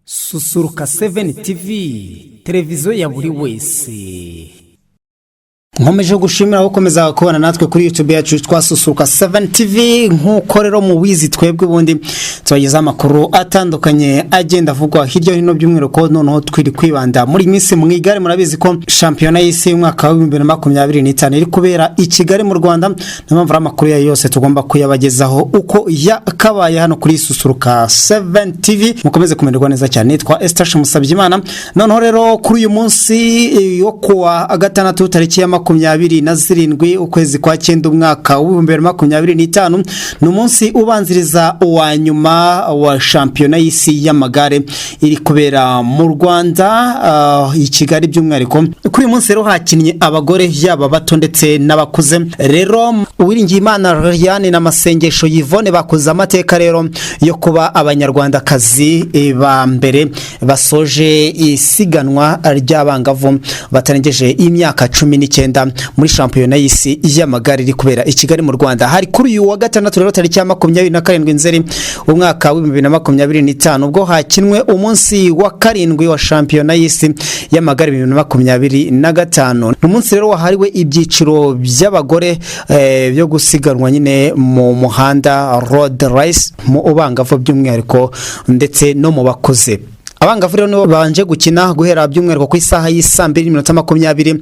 Susuruka 7 TV, televiziyo ya buri wese. Nkomeje gushimira gukomeza kubana natwe kuri YouTube yacu twasusuruka 7 TV. Nkuko rero mu wizi twebwe bundi tubageza amakuru atandukanye agenda avugwa hirya hino by'umwero ko noneho twiri kwibanda muri minsi mu igare. Murabizi ko shampiyona y'isi y'umwaka wa 2025 iri kubera i Kigali mu Rwanda. N'amavara amakuru ya yose tugomba kuyabagezaho uko yakabaye hano kuri Susuruka 7 TV. Mukomeze kumererwa neza cyane. Twa Estache Musabyimana. Noneho rero kuri uyu munsi yo kuwa gatandatu tariki ya 27 ukwezi kwa 9 umwaka wa 2025 n'umunsi ubanziriza wa nyuma wa shampiyona y'isi y'amagare iri kubera mu Rwanda i Kigali by'umwihariko. Kuri uyu munsi rero hakinnye abagore yaba bato ndetse n'abakuze. Rero Uwiringiyimana Liliane na Masengesho Yvonne bakoze amateka rero yo kuba abanyarwandakazi ba mbere basoje isiganwa ry'abangavu batarengeje imyaka 19 muri shampiyona y'isi y'amagare iri kubera i Kigali mu Rwanda. Hari kuri uyu wa gatandatu rero tariki ya 27 Nzeri umwaka wa 2025 ubwo hakinwe umunsi wa karindwi wa shampiyona y'isi y'amagare 2025. Umunsi rero wahariwe ibyiciro by'abagore byo gusiganwa nyine mu muhanda road race mu ubangavu by'umwihariko ndetse no mu bakuze. Abangavu rero nibo banje gukina guhera by'umwihariko ku isaha y'2:20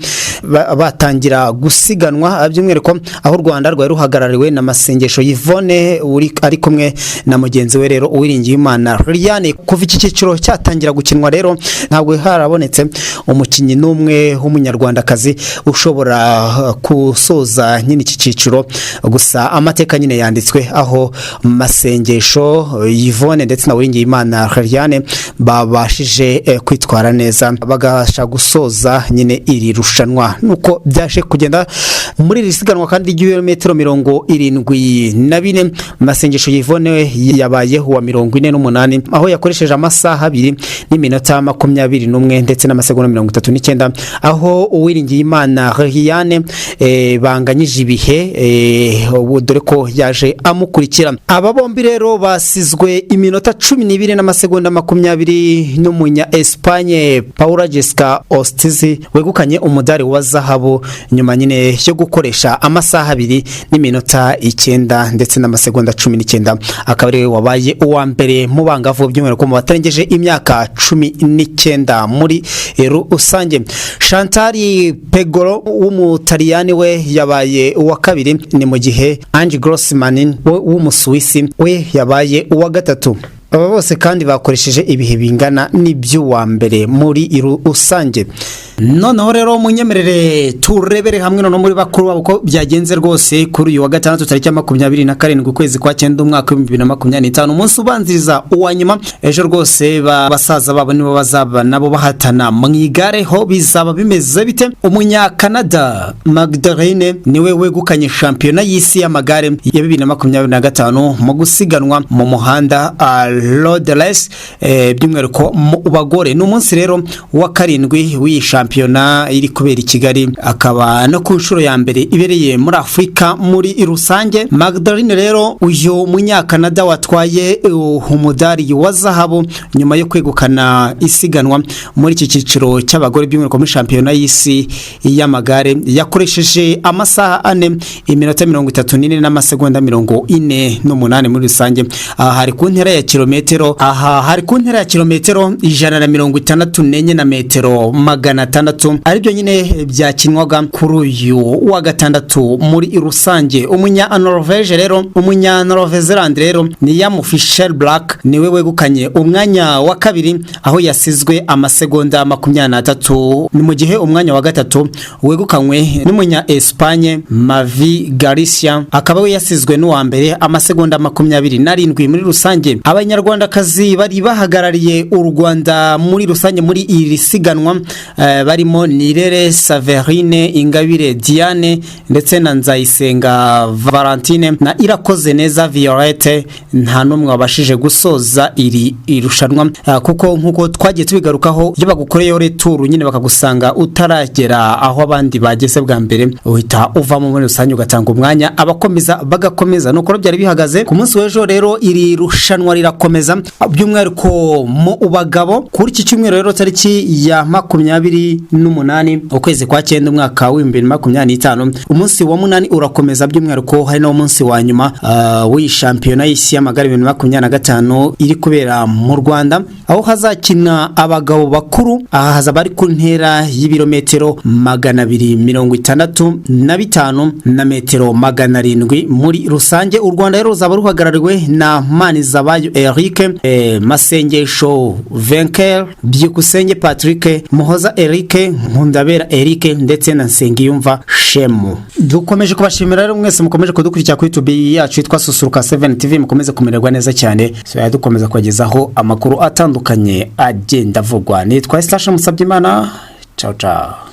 batangira gusiganwa by'umwihariko aho Rwanda rwari ruhagarariwe na Masengesho Yvonne ari kumwe na mugenzi we rero Uwiringiyimana Liliane. Kuva iki cyiciro cyatangira gukinwa rero ntabwo harabonetse umukinyi n'umwe w'umunyarwandakazi ushobora kusoza nyine iki cyiciro, gusa amateka nyine yanditswe aho Masengesho Yvonne ndetse na Uwiringiyimana Liliane babashije kwitwara neza bagasha gusoza nyine iri rushanwa. Nuko byaje kugenda muri iri siganwa kandi ry'ibirometero 74. Masengesho Yvonne yabaye wa 48 aho yakoresheje amasaha 2 n'iminota 21 ndetse n'amasegonda 39, aho Uwiringiyimana Liliane banganyije ibihe dore ko yaje amukurikira. Aba bombi rero basizwe iminota 12 n'amasegonda 20 n'umunya Espagne Paula Jessica Ostizi wegukanye umudari wa zahabu nyuma nyine yo gukoresha amasaha 2 n'iminota 9 ndetse n'amasegonda 19. Akaba ari wabaye uwa mbere mu bangavu by'umwihariko mu batarengeje imyaka 19 muri rusange. Chantal Pegoro w'umutaliyani we yabaye uwa kabiri, ni mu gihe Angie Grossman w'umusuwisi we yabaye uwa gatatu. Aba bose kandi bakoresheje ibihe bingana n'iby'uwa mbere muri rusange. Noneho rero munyemerere turebere hamwe no muri bakuru babo ko byagenze rwose kuri uyu wa gatandatu tariki ya 27 ukwezi kwa 9 umwaka wa 2025 umunsi ubanziriza uwa nyuma. Ejo rwose basaza babo nibo bazaba nabo bahatana mu igare. Ho bizaba bimeze bite? Umunya Canada Magdalene niwe wegukanye shampiyona y'isi y'amagare ya 2025 mu gusiganwa mu muhanda road race by'umwihariko mu bagore. N'umunsi rero wa karindwi w'iyi shampiyona iri kubera i Kigali, akaba no ku nshuro ya mbere ibereye muri Afrika muri rusange. Magdalene rero uyu munya Canada watwaye umudari wa zahabu nyuma yo kwegukana isiganwa muri iki cyiciro cy'abagore by'umwihariko muri shampiyona y'isi y'amagare yakoresheje amasaha 4 iminota 34 n'amasegonda 48 muri rusange. Hari ku ntera ya kilometero hari ku ntera ya kilometero 164 na metero 600 aribyo nyine byakinwaga kuri uyu wa gatandatu muri rusange. Umunya Norvege rero umunya Nouvelle-Zélande rero ni Yam Fisher Black niwe wegukanye umwanya wa kabiri aho yasizwe amasegonda 23, ni mu gihe umwanya wa gatatu wegukanywe n'umunya Espagne Mavi Garcia akaba we yasizwe n'uwa mbere amasegonda 27 muri rusange. Abanyarwandakazi bari bahagarariye u Rwanda muri rusange muri iri siganwa barimo Nirere Saverine, Ingabire Diane ndetse na Nzayisenga Valentine na Irakoze Neza Violette. Nta numwe wabashije gusoza iri irushanwa kuko nkuko twagiye tubigarukaho iyo bagukoreye retour nyine bakagusanga utaragera aho abandi bageze bwa mbere uhita uvamo muri rusange ugatanga umwanya abakomeza bagakomeza. Nuko byari bihagaze ku munsi w'ejo rero iri rushanwa rirakomeza by'umwihariko mu bagabo kuri iki cyumweru rero tariki ya 28 ukwezi kwa 9 umwaka wa 2025 umunsi wa 8 urakomeza by'umwihariko hari no munsi wa nyuma w'iyi shampiyona y'isi y'amagare 2025 iri kubera mu Rwanda aho hazakina abagabo bakuru haza bari ku ntera y'ibirometero 265 na metero 700 muri rusange. U Rwanda rero ruzaba ruhagarariwe na Manizabayo Eric, Masengesho Venker, Byukusenge Patrick, Muhoza Eric, Nkundabera Eric ndetse na Nsengiyumva Shemu. Dukomeje kubashimira rero mwese mukomeje kudukurikira kuri YouTube yacu yitwa Susuruka 7 TV, mukomeze kumererwa neza cyane. So dukomeza kugezaho amakuru atandukanye agenda avugwa. Nitwa Stasha Musabyimana. Ciao ciao.